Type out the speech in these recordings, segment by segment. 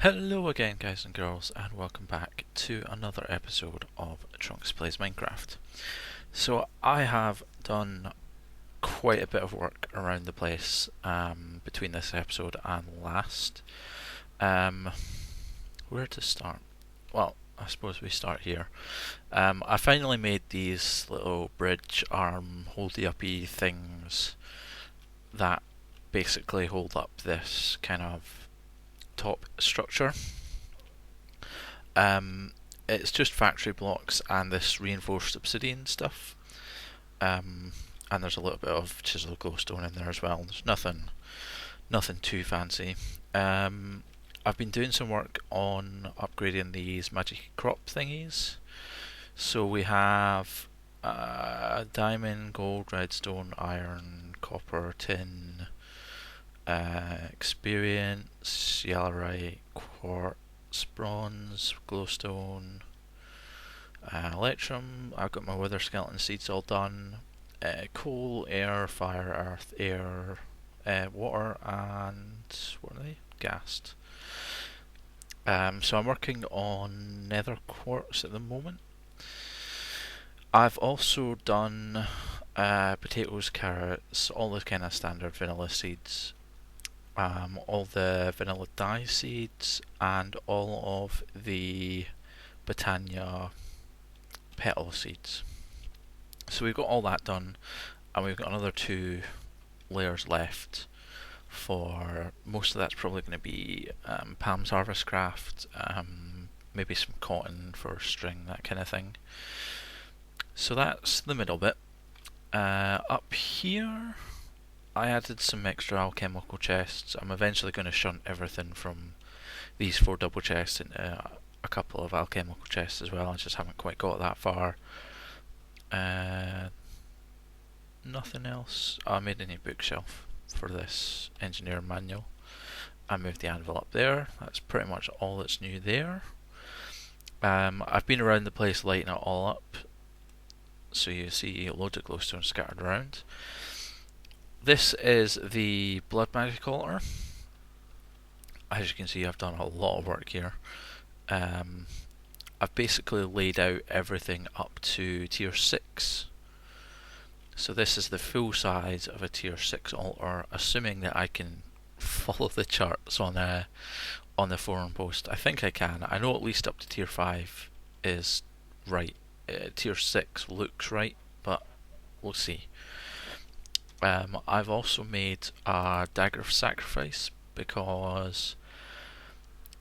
Hello again, guys and girls, and welcome back to another episode of Trunks Plays Minecraft. So I have done quite a bit of work around the place between this episode and last. Where to start? Well, I suppose we start here. I finally made these little bridge arm holdy uppy things that basically hold up this kind of top structure. It's just factory blocks and this reinforced obsidian stuff. And there's a little bit of chiseled glowstone in there as well. There's nothing too fancy. I've been doing some work on upgrading these magic crop thingies. So we have diamond, gold, redstone, iron, copper, tin, experience, yellowite, quartz, bronze, glowstone, electrum. I've got my wither skeleton seeds all done. Coal, air, fire, earth, air, water, and what are they? Gas. So I'm working on nether quartz at the moment. I've also done potatoes, carrots, all the kind of standard vanilla seeds, all the vanilla dye seeds, and all of the Botania petal seeds. So we've got all that done, and we've got another 2 layers left for most of that's probably going to be Pam's Harvest Craft, maybe some cotton for string, that kind of thing. So that's the middle bit. Up here I added some extra alchemical chests. I'm eventually going to shunt everything from these 4 double chests into a couple of alchemical chests as well. I just haven't quite got that far. Nothing else. I made a new bookshelf for this engineer manual. I moved the anvil up there. That's pretty much all that's new there. I've been around the place lighting it all up, so you see loads of glowstone scattered around. This is the blood magic altar. As you can see, I've done a lot of work here. I've basically laid out everything up to tier 6. So this is the full size of a tier 6 altar, assuming that I can follow the charts on the forum post. I think I can. I know at least up to tier 5 is right. Tier 6 looks right, but we'll see. I've also made a dagger of sacrifice because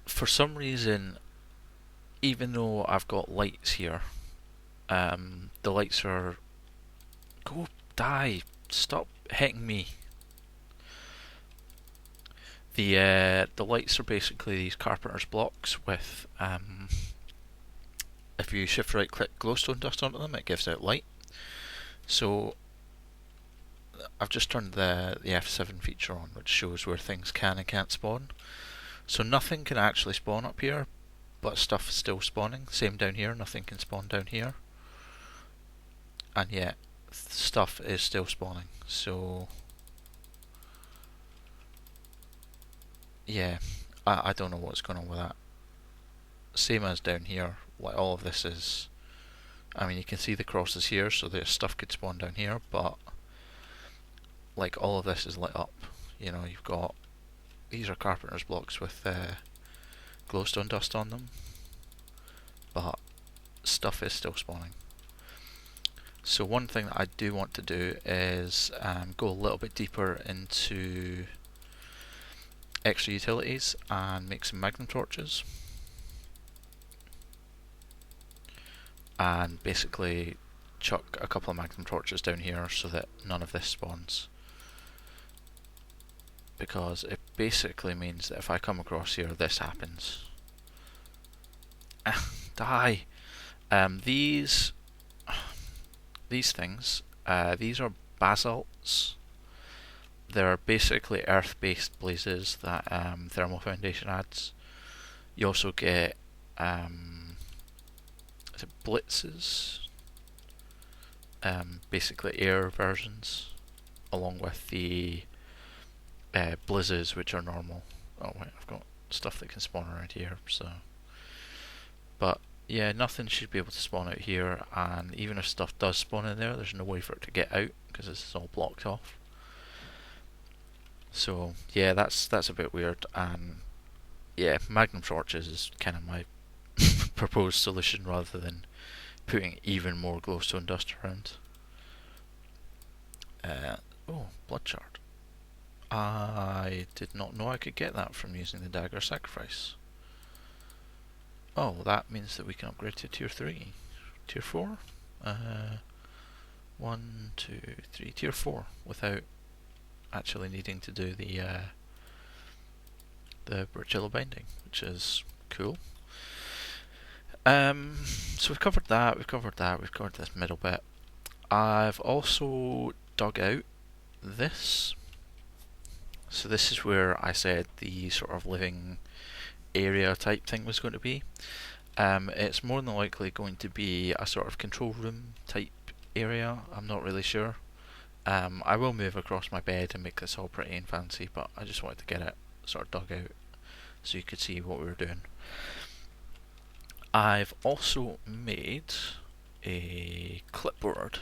for some reason, even though I've got lights here, the lights are... Go die! Stop hitting me! The lights are basically these carpenter's blocks with, if you shift right click glowstone dust onto them, it gives out light. So I've just turned the F7 feature on, which shows where things can and can't spawn. So nothing can actually spawn up here, but stuff is still spawning. Same down here, nothing can spawn down here. And yet, stuff is still spawning. So yeah, I don't know what's going on with that. Same as down here, like all of this is... I mean, you can see the crosses here, so there's stuff could spawn down here, but like all of this is lit up. You know, you've got... These are carpenter's blocks with glowstone dust on them, but stuff is still spawning. So one thing that I do want to do is go a little bit deeper into extra utilities and make some Magnum Torches. And basically chuck a couple of Magnum Torches down here so that none of this spawns. Because it basically means that if I come across here, this happens. Die! These things, these are basalts. They're basically earth-based blazes that Thermal Foundation adds. You also get is it blitzes? Basically air versions, along with the blizzes, which are normal. Oh wait, I've got stuff that can spawn around here. So, but yeah, nothing should be able to spawn out here, and even if stuff does spawn in there, there's no way for it to get out because this is all blocked off. So yeah, that's a bit weird, and yeah, Magnum Torches is kind of my proposed solution rather than putting even more glowstone dust around. Oh, blood shard. I did not know I could get that from using the dagger sacrifice. Oh, that means that we can upgrade to tier 3. Tier 4? 1, 2, 3. Tier 4 without actually needing to do the Bridgillo binding, which is cool. So we've covered that, we've covered this middle bit. I've also dug out this. So this is where I said the sort of living area type thing was going to be. It's more than likely going to be a sort of control room type area. I'm not really sure. I will move across my bed and make this all pretty and fancy, but I just wanted to get it sort of dug out so you could see what we were doing. I've also made a clipboard.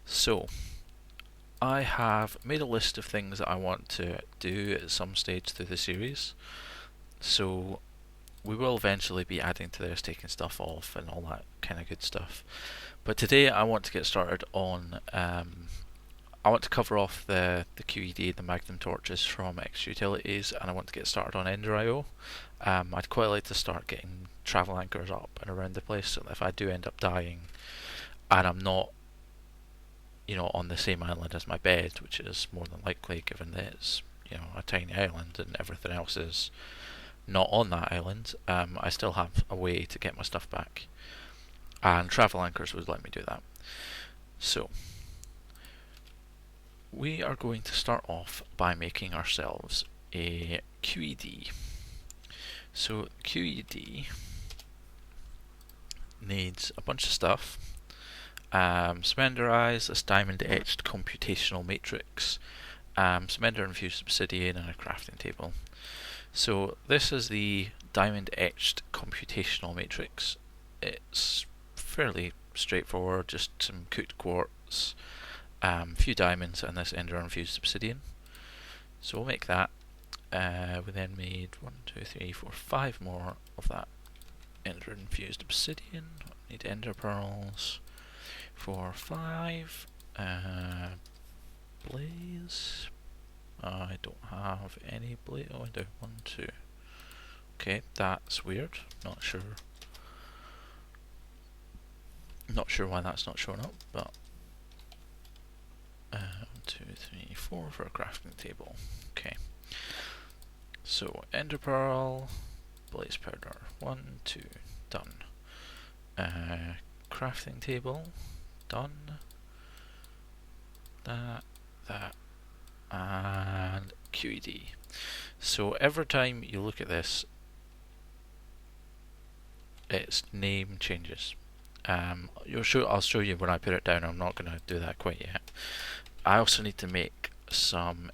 So I have made a list of things that I want to do at some stage through the series. So we will eventually be adding to this, taking stuff off and all that kind of good stuff. But today I want to get started on, I want to cover off the QED, the Magnum Torches from Extra Utilities, and I want to get started on Ender.io. I'd quite like to start getting travel anchors up and around the place, so that if I do end up dying and I'm not, you know, on the same island as my bed, which is more than likely given that it's, you know, a tiny island and everything else is not on that island, I still have a way to get my stuff back, and travel anchors would let me do that. So we are going to start off by making ourselves a QED. So QED needs a bunch of stuff. Some ender eyes, this diamond etched computational matrix, some ender infused obsidian, and a crafting table. So this is the diamond etched computational matrix. It's fairly straightforward, just some cooked quartz, a few diamonds, and this ender infused obsidian. So we'll make that. We then made 1, 2, 3, 4, 5 more of that ender infused obsidian. Need ender pearls. 4, 5. Blaze. I don't have any blaze. Oh, I do. 1, 2. Okay, that's weird. Not sure why that's not showing up, but 1, 2, 3, 4 for a crafting table. Okay. So ender pearl, blaze powder. 1, 2, done. Crafting table, done. That, and QED. So every time you look at this, its name changes. I'll show you when I put it down. I'm not going to do that quite yet. I also need to make some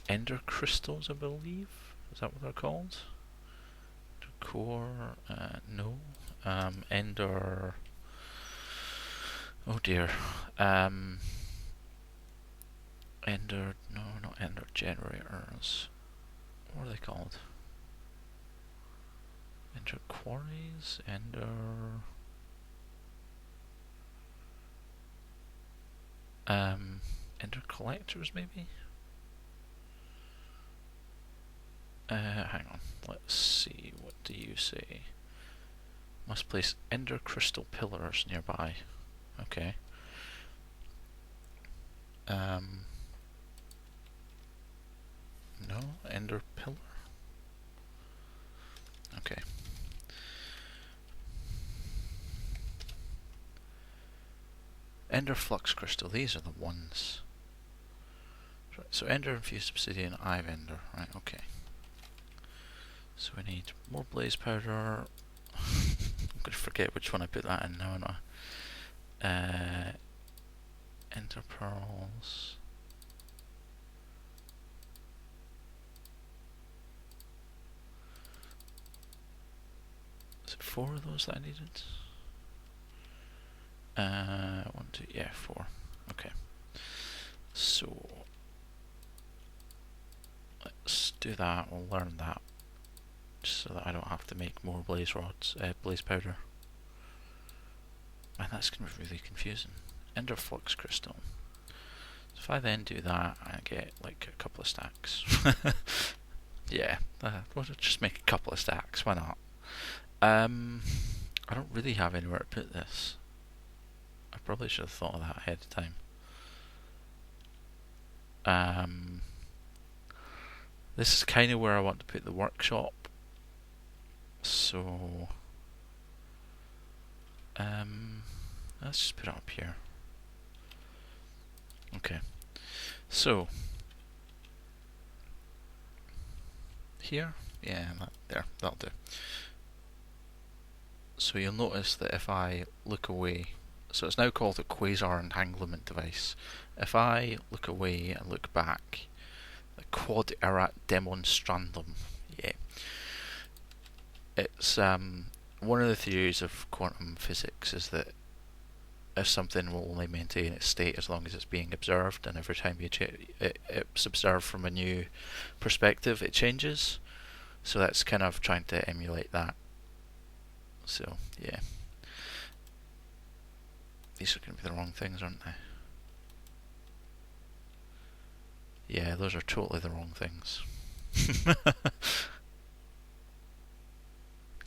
ender crystals, I believe. Is that what they're called? Core? No. Ender. Oh dear. Ender. No, not ender generators. What are they called? Ender quarries? Ender collectors, maybe? Hang on. Let's see. What do you say? Must place ender crystal pillars nearby. Okay. No, ender pillar. Okay. Ender flux crystal. These are the ones. Right, so ender infused obsidian, I've ender. Right. Okay. So we need more blaze powder. I'm going to forget which one I put that in now. Ender pearls. 4 of those that I needed? 1, 2, yeah, 4. Okay. So let's do that. We'll learn that, just so that I don't have to make more blaze rods, blaze powder. And that's going to be really confusing. Ender flux crystal. So if I then do that, I get like a couple of stacks. Yeah, we'll just make a couple of stacks. Why not? I don't really have anywhere to put this. I probably should have thought of that ahead of time. This is kind of where I want to put the workshop. So let's just put it up here. Okay. So here, yeah, there, that'll do. So you'll notice that if I look away, so it's now called a quasar entanglement device. If I look away and look back, the quad erat demonstrandum, yeah. It's one of the theories of quantum physics is that if something will only maintain its state as long as it's being observed, and every time it's observed from a new perspective, it changes. So that's kind of trying to emulate that. So yeah, these are going to be the wrong things, aren't they? Yeah, those are totally the wrong things.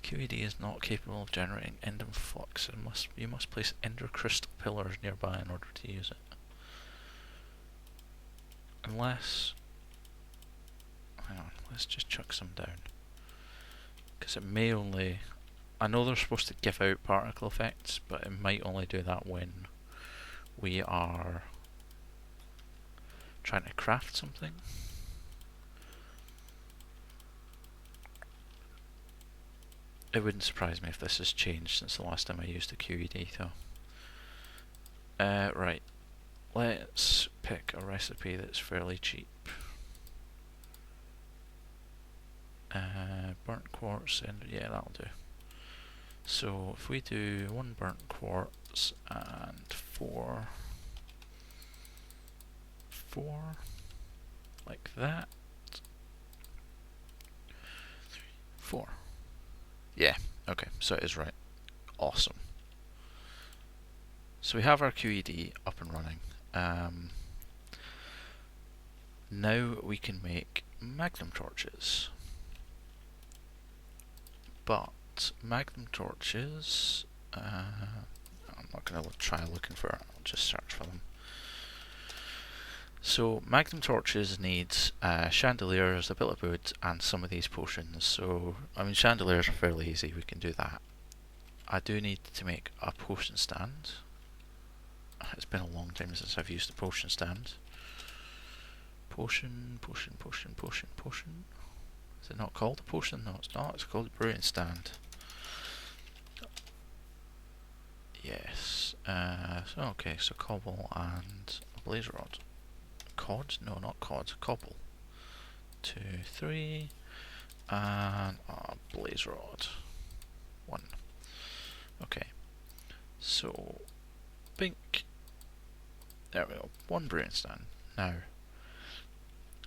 QED is not capable of generating ender flux. You must place ender crystal pillars nearby in order to use it. Unless, hang on, let's just chuck some down. Because it may only, I know they're supposed to give out particle effects, but it might only do that when we are trying to craft something. It wouldn't surprise me if this has changed since the last time I used the QED though. Right, let's pick a recipe that's fairly cheap. Burnt quartz, and yeah, that'll do. So if we do 1 burnt quartz and 4, like that. 4. Yeah, okay, so it is right. Awesome. So we have our QED up and running. Now we can make Magnum Torches. But Magnum Torches, I'm not going to try looking for it, I'll just search for them. So Magnum Torches needs chandeliers, a bit of wood, and some of these potions. So, I mean, chandeliers are fairly easy, we can do that. I do need to make a potion stand. It's been a long time since I've used a potion stand. Potion. Is it not called a potion? No, it's not. It's called a brewing stand. Yes. So okay, so cobble and a blaze rod. Cod? No, not cod. Cobble. 2, 3, and a blaze rod. 1. Okay. So, bink. There we go. 1 brewing stand. Now,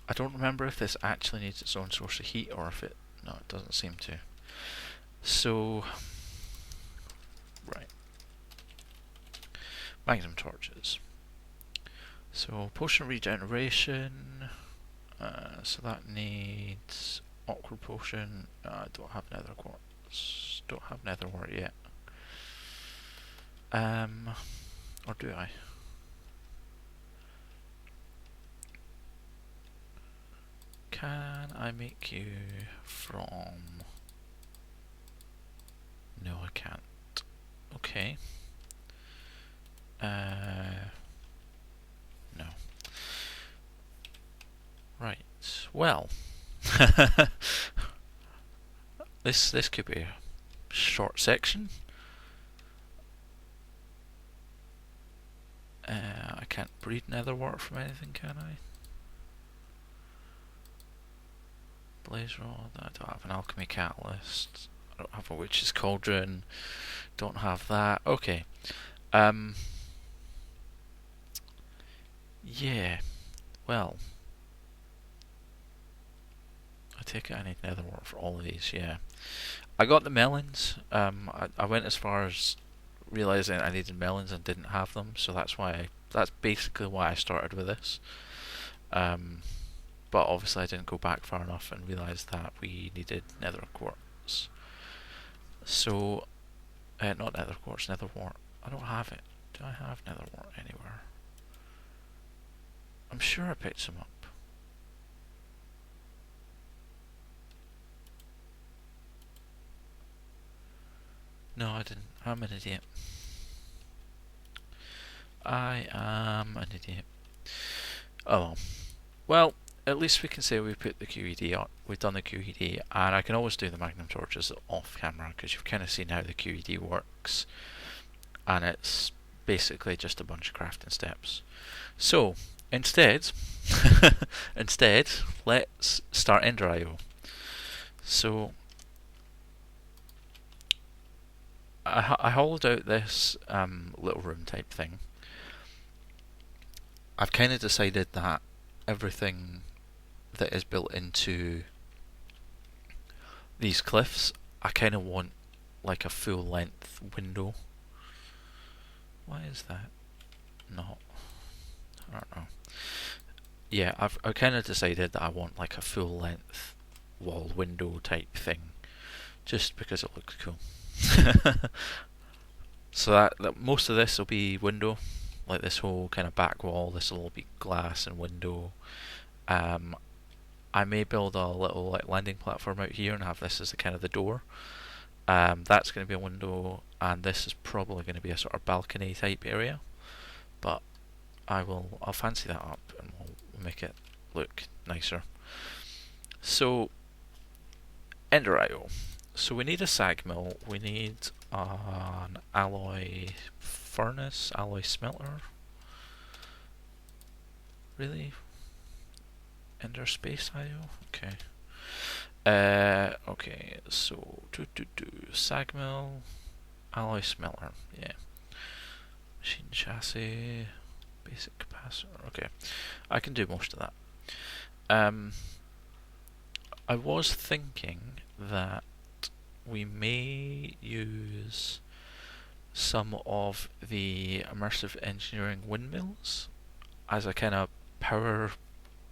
I don't remember if this actually needs its own source of heat or if it... No, it doesn't seem to. So... Right. Magnum Torches. So, potion regeneration. So that needs... Awkward potion. I don't have nether quartz. Don't have nether wart yet. Or do I? Can I make you from... No, I can't. Okay. No. Right. Well. This could be a short section. I can't breed nether wart from anything, can I? Blaze rod, I don't have an alchemy catalyst. don't have a witch's cauldron. Don't have that. Okay. Um. Yeah. Well, I take it I need netherwort for all of these. Yeah. I got the melons. I went as far as realizing I needed melons and didn't have them, so that's basically why I started with this. But obviously I didn't go back far enough and realize that we needed nether quartz. So, not nether quartz, netherwort. I don't have it. Do I have netherwort anywhere? I'm sure I picked some up. No, I didn't. I'm an idiot. I am an idiot. Oh well, at least we can say we put the QED on. We've done the QED, and I can always do the Magnum Torches off camera because you've kind of seen how the QED works, and it's basically just a bunch of crafting steps. So instead, let's start Ender IO. So I hollowed out this little room type thing. I've kind of decided that everything that is built into these cliffs, I kind of want like a full length window. Why is that not? I don't know. Yeah, I've kind of decided that I want like a full length wall window type thing, just because it looks cool. So that most of this will be window, like this whole kind of back wall. This will all be glass and window. I may build a little like landing platform out here and have this as the kind of the door. That's going to be a window, and this is probably going to be a sort of balcony type area. But I'll fancy that up and we'll make it look nicer. So Ender IO. So we need a sag mill. We need an alloy furnace, alloy smelter. Really? Ender space IO? Okay. Okay, so sag mill, alloy smelter, yeah. Machine chassis, basic capacitor, okay. I can do most of that. I was thinking that we may use some of the immersive engineering windmills as a kind of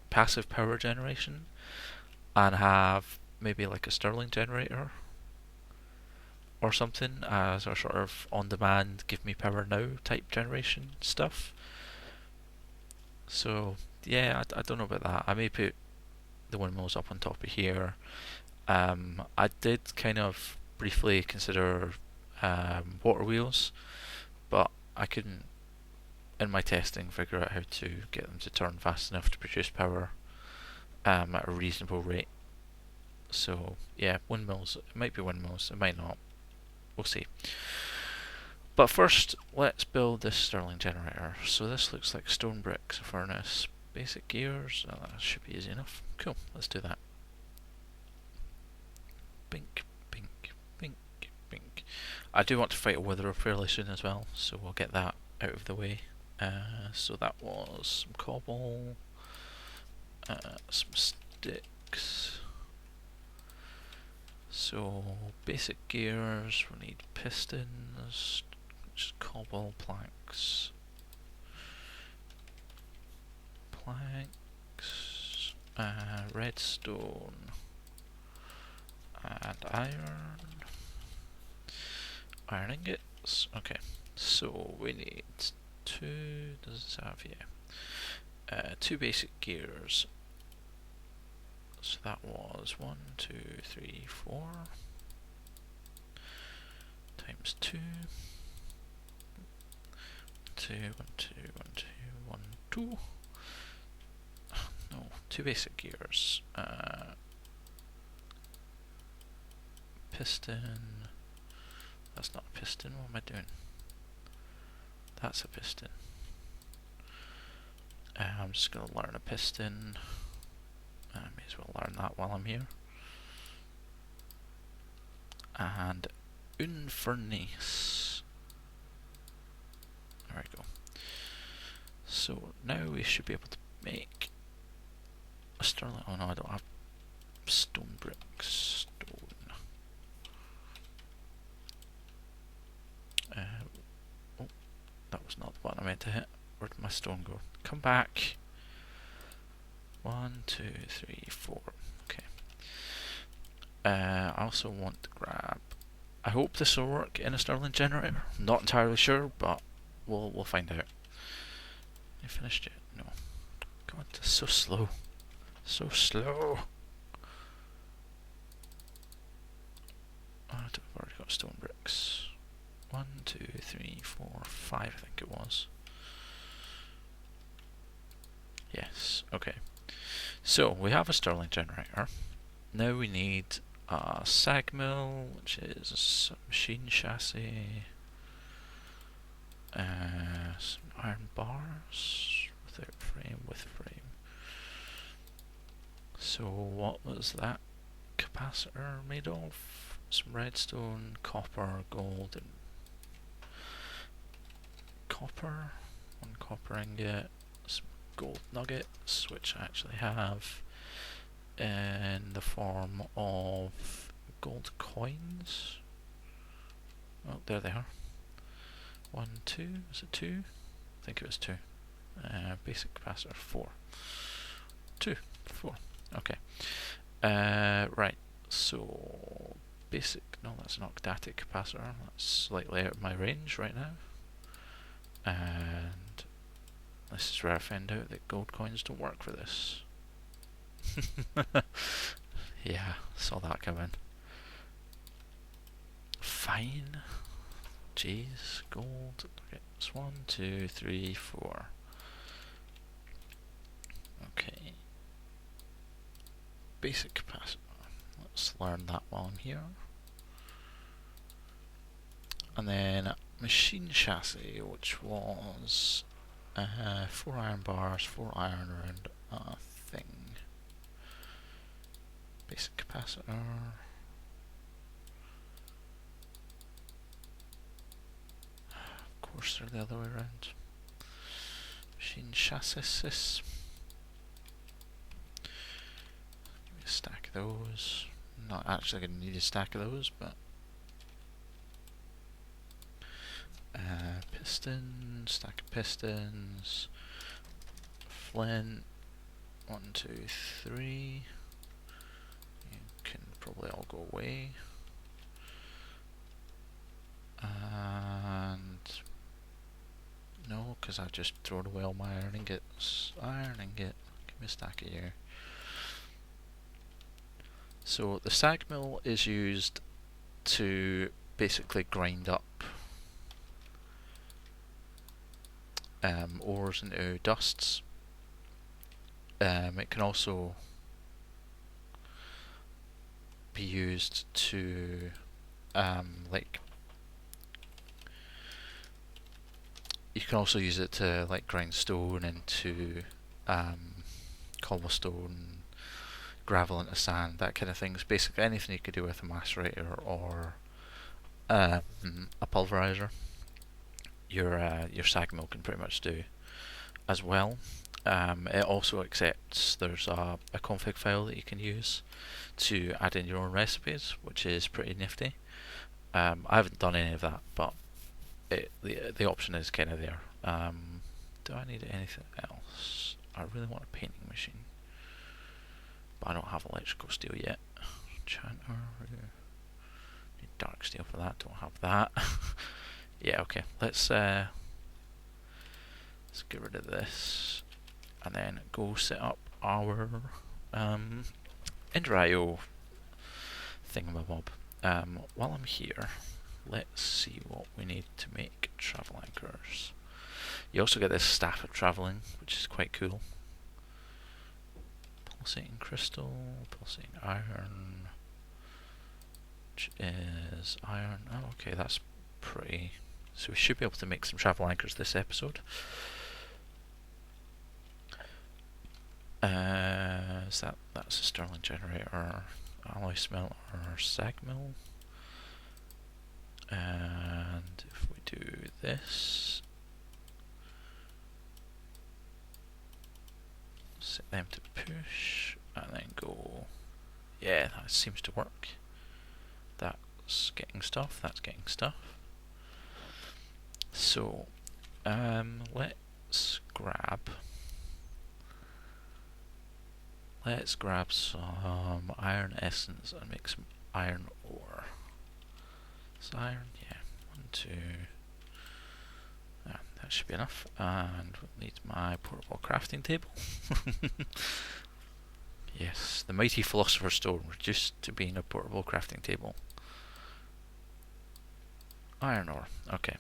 passive power generation, and have maybe like a Stirling generator or something as our sort of on-demand give me power now type generation stuff. So yeah, I don't know about that. I may put the windmills up on top of here. I did kind of briefly consider water wheels, but I couldn't, in my testing, figure out how to get them to turn fast enough to produce power at a reasonable rate. So yeah, windmills. It might be windmills, it might not. We'll see. But first, let's build this Stirling generator. So this looks like stone bricks, a furnace, basic gears. Oh, that should be easy enough. Cool, let's do that. Bink, bink, bink, bink. I do want to fight a wither fairly soon as well, so we'll get that out of the way. So that was some cobble, some sticks. So basic gears, we need pistons, just cobble, planks, redstone, and iron ingots. Okay, so we need two. Does it have? Yeah, two basic gears. So that was 1, 2, 3, 4 times 2. 2, 1, 2, 1, 2, 1, 2. No, two basic gears. Piston. That's not a piston. What am I doing? That's a piston. I'm just going to learn a piston. I may as well learn that while I'm here. and une furnace. There we go. So now we should be able to make a sterling. Oh no, I don't have stone bricks. Stone. Oh, that was not the button I meant to hit. Where did my stone go? Come back. 1, 2, 3, 4. Okay. I also want to grab. I hope this will work in a Stirling generator. Not entirely sure, but we'll find out. You finished it? No. God, it's so slow. So slow. I've already got stone bricks. 1, 2, 3, 4, 5, I think it was. Yes, okay. So, we have a Stirling generator. Now we need a sag mill, which is a machine chassis, some iron bars, without frame, with frame. So what was that capacitor made of? Some redstone, copper, gold, and copper, one copper ingot, some gold nuggets, which I actually have in the form of gold coins. Oh, there they are. 1, 2, is it 2? I think it was 2. Basic capacitor 4. 2, 4. Okay. Right. So basic. No, that's an octatic capacitor. That's slightly out of my range right now. And this is where I found out that gold coins don't work for this. Yeah, saw that coming. Fine. Jeez, gold. Okay, it's 1, 2, 3, 4. Okay. Basic capacitor. Let's learn that while I'm here. And then machine chassis, which was 4 iron bars, 4 iron around a thing. Basic capacitor. Of course they're the other way around. Machine chassis. Give me a stack of those. Not actually going to need a stack of those, but pistons, stack of pistons, flint, 1, 2, 3. You can probably all go away. And no, because I've just thrown away all my iron ingots. Iron ingot, give me a stack of you. So the sag mill is used to basically grind up ores into dusts. It can also be used to like you can also use it to like grind stone into cobblestone, gravel into sand, that kind of things. Basically anything you could do with a macerator or a pulverizer, your sag mill can pretty much do as well. It also accepts there's a config file that you can use to add in your own recipes, which is pretty nifty. I haven't done any of that, but the option is kind of there. Do I need anything else? I really want a painting machine, but I don't have electrical steel yet. Enchanter, need dark steel for that. Don't have that. Yeah, okay. Let's get rid of this, and then go set up our Ender.io thingamabob. While I'm here, let's see what we need to make travel anchors. You also get this staff of travelling, which is quite cool. Pulsating crystal, pulsating iron, which is iron. Oh, okay, that's pretty. So we should be able to make some travel anchors this episode. That's a Stirling generator, alloy smelter, sag mill. And if we do this, set them to push, and then go, yeah, that seems to work. That's getting stuff, that's getting stuff. So, let's grab some iron essence and make some iron ore. So iron, yeah, 1, 2. Yeah, that should be enough. And we'll need my portable crafting table. Yes, the mighty philosopher's stone reduced to being a portable crafting table. Iron ore, okay.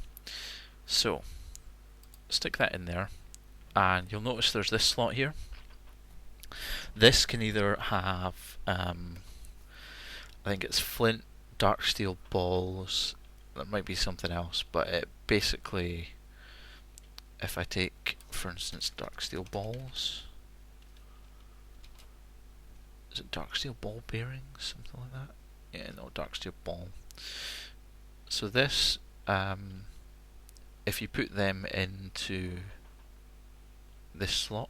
So, stick that in there, and you'll notice there's this slot here. This can either have, I think it's flint, dark steel balls, that might be something else, but it basically, if I take, for instance, dark steel balls, is it dark steel ball bearings, something like that? Yeah, no, dark steel ball. So this, if you put them into this slot,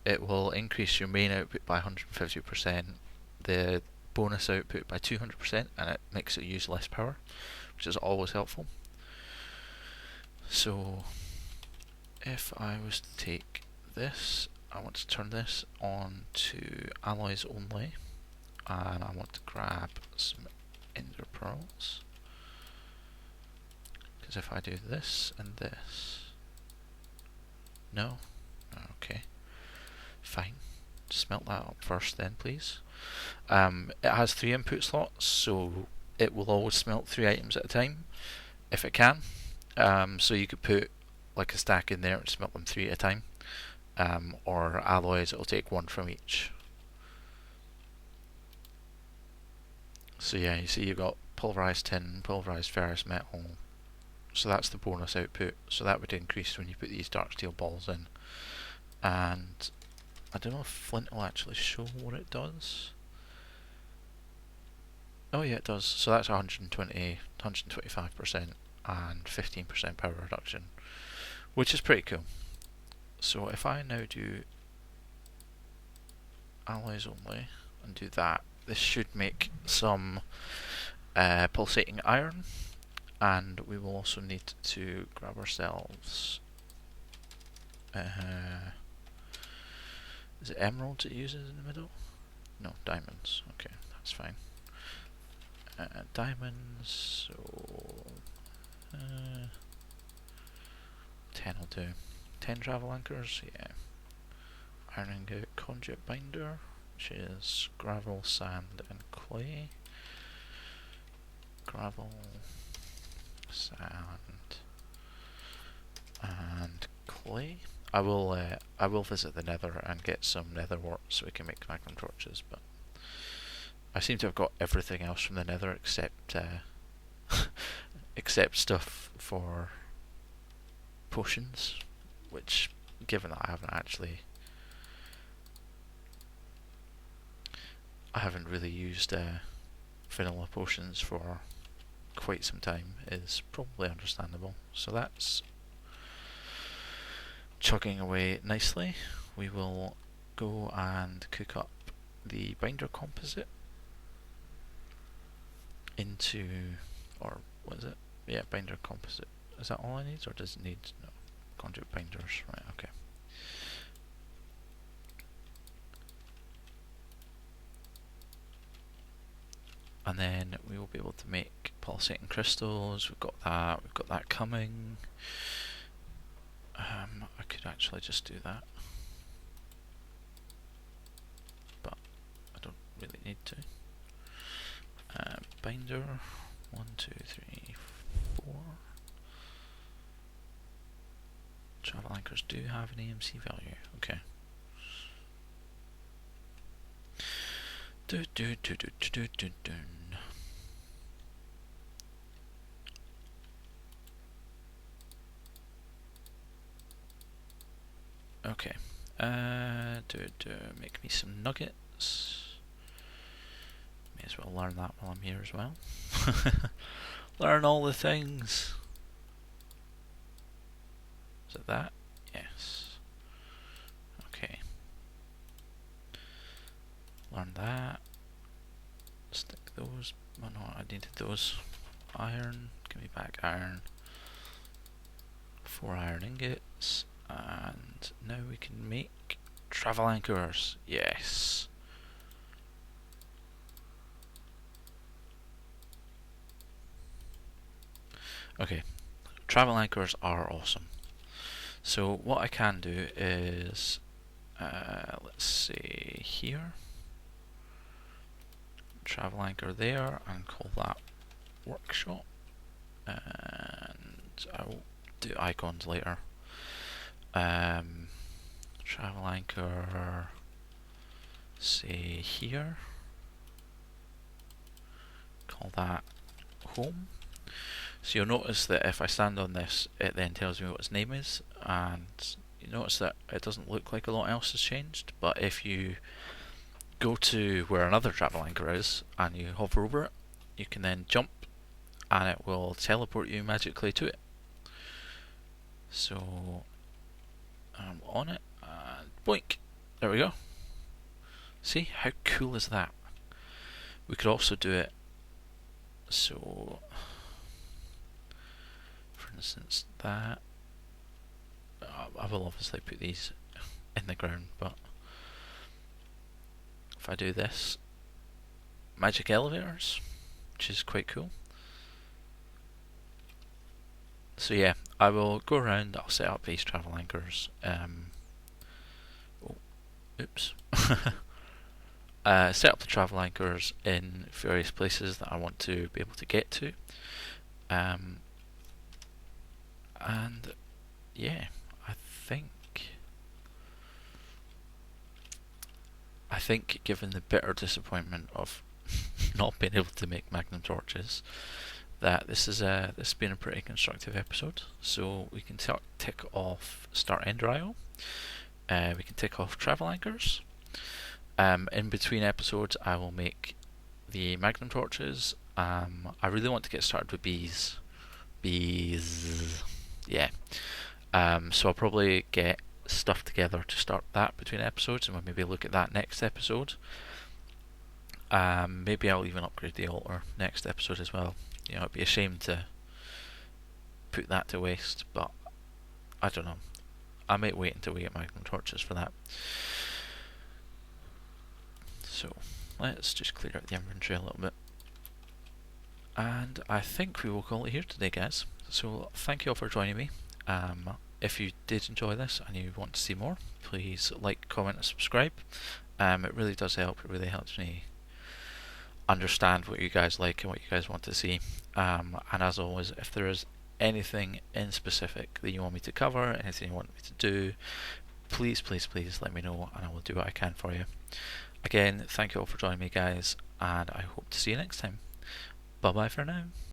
it will increase your main output by 150%, the bonus output by 200%, and it makes it use less power, which is always helpful. So if I was to take this, I want to turn this on to alloys only, and I want to grab some ender pearls, because if I do this and this, no, okay, fine, smelt that up first then please. It has 3 input slots, so it will always smelt 3 items at a time if it can. So you could put like a stack in there and smelt them 3 at a time, or alloys, it'll take 1 from each. So yeah, you see you've got pulverized tin, pulverized ferrous metal, so that's the bonus output, so that would increase when you put these dark steel balls in. And I don't know if flint will actually show what it does. Oh yeah, it does. So that's 120, 125% and 15% power reduction, which is pretty cool. So if I now do alloys only and do that, this should make some pulsating iron, and we will also need to grab ourselves, is it emeralds it uses in the middle? No, diamonds. Okay, that's fine. Diamonds, so 10 will do. 10 travel anchors, yeah. Iron ingot, conduit binder, which is gravel, sand and clay. Gravel, sand and clay. I will visit the nether and get some nether wart so we can make Magnum Torches, but I seem to have got everything else from the nether except except stuff for potions, which, given that I haven't really used vanilla potions for quite some time, is probably understandable. So that's chugging away nicely. We will go and cook up the binder composite into, or what is it? Yeah, binder composite. Is that all I need, or does it need, no, conduit binders, right, okay. And then we will be able to make pulsating crystals. We've got that coming. I could actually just do that, but I don't really need to. Binder, 1, 2, 3, 4. Travel anchors do have an AMC value, okay. Okay, make me some nuggets. May as well learn that while I'm here as well. Learn all the things. Is it that? Yes. Okay. Learn that. Stick those. Oh no, I needed those. Iron. Give me back iron. 4 iron ingots. And now we can make travel anchors. Yes. Okay. Travel anchors are awesome. So what I can do is, let's see here, travel anchor there, and call that workshop, and I'll do icons later. Travel anchor, say here, call that home. So you'll notice that if I stand on this, it then tells me what its name is, and you notice that it doesn't look like a lot else has changed, but if you go to where another travel anchor is and you hover over it, you can then jump and it will teleport you magically to it. So I'm on it and boink, there we go. See, how cool is that? We could also do it so, for instance, that I will obviously put these in the ground, but if I do this, magic elevators, which is quite cool. So yeah, I will go around, I'll set up these travel anchors. Oops. Set up the travel anchors in various places that I want to be able to get to. And yeah, I think given the bitter disappointment of not being able to make Magnum Torches, that this has been a pretty constructive episode. So we can tick off start end IO. We can tick off travel anchors. In between episodes, I will make the Magnum Torches. I really want to get started with bees. Yeah. So I'll probably get stuff together to start that between episodes, and we'll maybe look at that next episode. Maybe I'll even upgrade the altar next episode as well. You know, it'd be a shame to put that to waste, but I don't know. I might wait until we get Magnum Torches for that. So let's just clear out the inventory a little bit. And I think we will call it here today, guys. So thank you all for joining me. If you did enjoy this and you want to see more, please like, comment and subscribe. It really does help. It really helps me understand what you guys like and what you guys want to see. And as always, if there is anything in specific that you want me to cover, anything you want me to do, please let me know and I will do what I can for you. Again, thank you all for joining me, guys, and I hope to see you next time. Bye bye for now.